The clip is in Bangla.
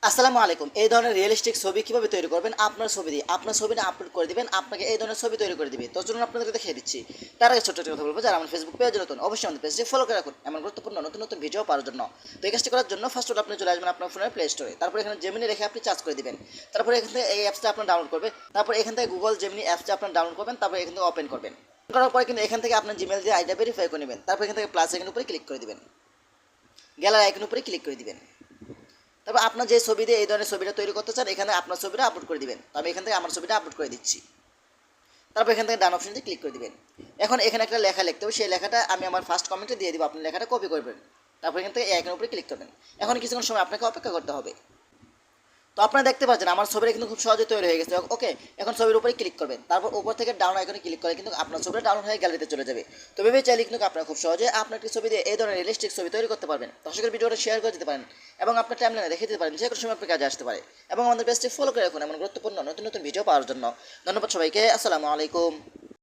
আসসালামু আলাইকুম। এই ধরনের রিয়েলিস্টিক ছবি কিভাবে তৈরি করবেন? আপনার ছবি দিয়ে আপনার ছবিটা আপলোড করে দিবেন, আপনাকে এই ধরনের ছবি তৈরি করে দিবে। তো চলুন আপনাদেরকে দেখিয়ে দিচ্ছি। তার আগে ছোট্ট একটা কথা বলবো, যারা আমার ফেসবুক পেজে নতুন অবশ্যই আমাদের পেজটি ফলো করে রাখুন এমন গুরুত্বপূর্ণ নতুন নতুন ভিডিও পাওয়ার জন্য। তো এই কাজটি করার জন্য ফার্স্ট অফ অল আপনি চলে আসবেন আপনার ফোনের প্লে স্টোরে। তারপর এখানে জেমিনি রেখে আপনি চার্জ করে দিবেন। তারপরে এখান থেকে এই অ্যাপসটা আপনার ডাউনলোড করবেন। তারপর এখান থেকে গুগল জেমিনি অ্যাপসটা আপনার ডাউনলোড করবেন। তারপর এখান থেকে ওপেন করবেন। করার পরে কিন্তু এখান থেকে আপনার জিমেল দিয়ে আইডিটা ভেরিফাই করে নেবেন। তারপর এখান থেকে প্লাস আইকনের উপরে ক্লিক করে দিবেন, গ্যালারি আইকনের উপরে ক্লিক করে দিবেন। তারপর আপনার যে ছবি দিয়ে এই ধরনের ছবিটা তৈরি করতে চান, এখানে আপনার ছবিটা আপলোড করে দিবেন। তো আমি এখান থেকে আমার ছবিটা আপলোড করে দিচ্ছি। তারপর এখান থেকে ডান অপশনটি ক্লিক করে দিবেন। এখন এখানে একটা লেখা লিখতে হবে, সেই লেখাটা আমি আমার ফার্স্ট কমেন্টে দিয়ে দিব, আপনি লেখাটা কপি করবেন। তারপর এখান থেকে এই আইকনের উপরে ক্লিক করবেন। এখন কিছুক্ষণ সময় আপনাকে অপেক্ষা করতে হবে। তো আপনারা দেখতে পাচ্ছেন আমার ছবিটা কিন্তু খুব সহজে তৈরি হয়ে গেছে। ওকে, এখন ছবির উপরে ক্লিক করবেন। তারপর উপর থেকে ডাউন আইকনে ক্লিক করে কিন্তু আপনার ছবিটা ডাউন হয়ে গ্যালারিতে চলে যাবে। তো ভেবে চাইলে কিন্তু আপনারা খুব সহজে আপনার একটি ছবি দিয়ে এই ধরনের রিয়েলিস্টিক ছবি তৈরি করতে পারবেন। দর্শকের ভিডিওটা শেয়ার করে দিতে পারেন এবং আপনার টাইমলাইনে রেখে দিতে পারেন, যে কোনো সময় আপনার কাজে আসতে পারে। এবং আমাদের পেজটি ফলো করে রাখুন এমন গুরুত্বপূর্ণ নতুন নতুন ভিডিও পাওয়ার জন্য। ধন্যবাদ সবাইকে। আসসালামু আলাইকুম।